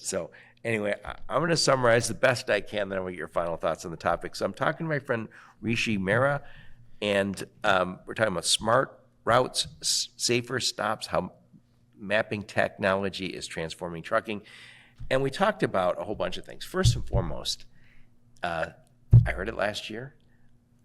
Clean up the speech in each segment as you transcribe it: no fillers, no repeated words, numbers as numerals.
So anyway, I'm going to summarize the best I can, then I'll get your final thoughts on the topic. So I'm talking to my friend Rishi Mehra, and we're talking about smart routes, safer stops, how mapping technology is transforming trucking. And we talked about a whole bunch of things. First and foremost, I heard it last year.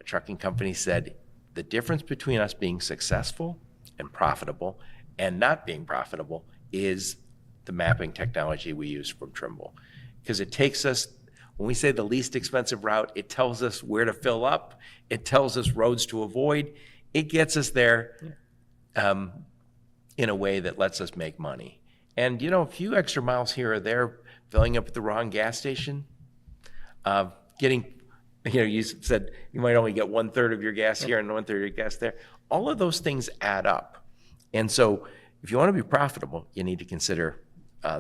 A trucking company said the difference between us being successful and profitable and not being profitable is the mapping technology we use from Trimble. Because it takes us, when we say the least expensive route, it tells us where to fill up, it tells us roads to avoid, it gets us there in a way that lets us make money. And you know, a few extra miles here or there, filling up at the wrong gas station, getting, you know, you said you might only get 1/3 of your gas here and 1/3 of your gas there. All of those things add up. And so if you want to be profitable, you need to consider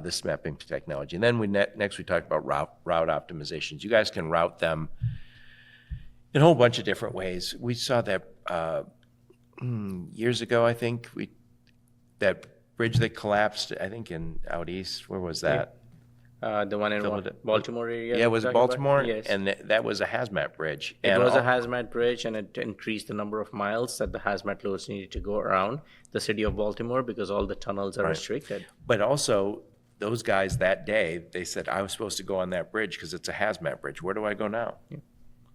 this mapping technology. And then next we talked about route optimizations. You guys can route them in a whole bunch of different ways. We saw that years ago, I think, that bridge that collapsed, I think out east, where was that? The one in Baltimore area. Yeah, was it Baltimore? About? Yes. And that was a hazmat bridge. It was a hazmat bridge, and it increased the number of miles that the hazmat loads needed to go around the city of Baltimore because all the tunnels are restricted. But also, those guys that day, they said, I was supposed to go on that bridge because it's a hazmat bridge. Where do I go now? Yeah.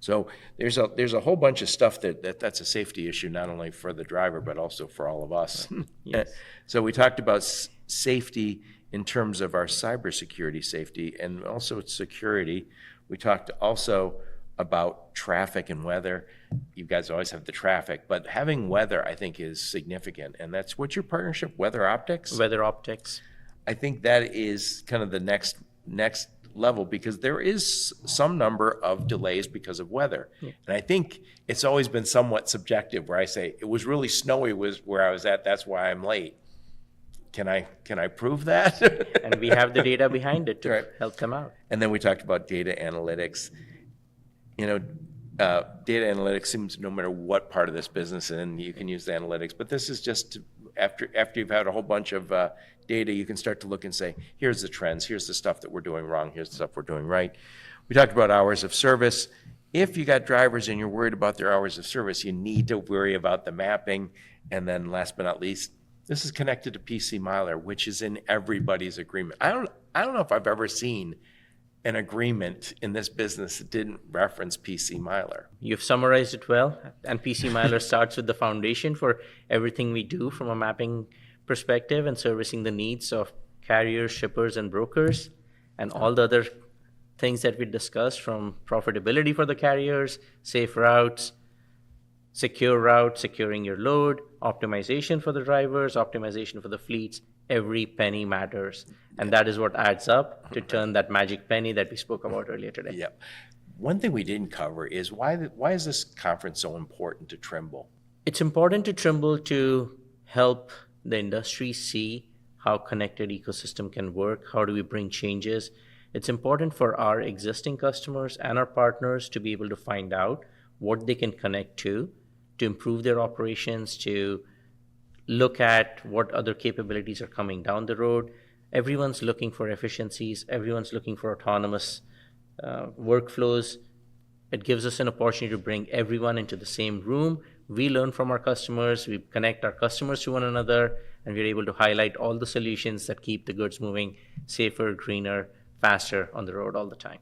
So there's a whole bunch of stuff that's a safety issue, not only for the driver, but also for all of us. Yes. So we talked about safety in terms of our cybersecurity safety and also security. We talked also about traffic and weather. You guys always have the traffic, but having weather, I think, is significant. And what's your partnership, Weather Optics? Weather Optics. I think that is kind of the next level, because there is some number of delays because of weather. Yeah. And I think it's always been somewhat subjective, where I say it was really snowy was where I was at, that's why I'm late. Can I prove that? And we have the data behind it to help them out. And then we talked about data analytics. You know, data analytics seems, no matter what part of this business, and you can use the analytics, but this is just after you've had a whole bunch of data, you can start to look and say, here's the trends, here's the stuff that we're doing wrong, here's the stuff we're doing right. We talked about hours of service. If you got drivers and you're worried about their hours of service, you need to worry about the mapping. And then last but not least, this is connected to PC Miler, which is in everybody's agreement. I don't know if I've ever seen an agreement in this business that didn't reference PC Miler. You've summarized it well, and PC Miler starts with the foundation for everything we do from a mapping perspective and servicing the needs of carriers, shippers, and brokers, and all the other things that we discussed, from profitability for the carriers, safe routes, secure routes, securing your load, optimization for the drivers, optimization for the fleets. Every penny matters. And that is what adds up to turn that magic penny that we spoke about earlier today. Yeah. One thing we didn't cover is why is this conference so important to Trimble? It's important to Trimble to help the industry see how connected ecosystem can work. How do we bring changes? It's important for our existing customers and our partners to be able to find out what they can connect to improve their operations, to look at what other capabilities are coming down the road. Everyone's looking for efficiencies. Everyone's looking for autonomous workflows. It gives us an opportunity to bring everyone into the same room. We learn from our customers. We connect our customers to one another, and we're able to highlight all the solutions that keep the goods moving safer, greener, faster on the road all the time.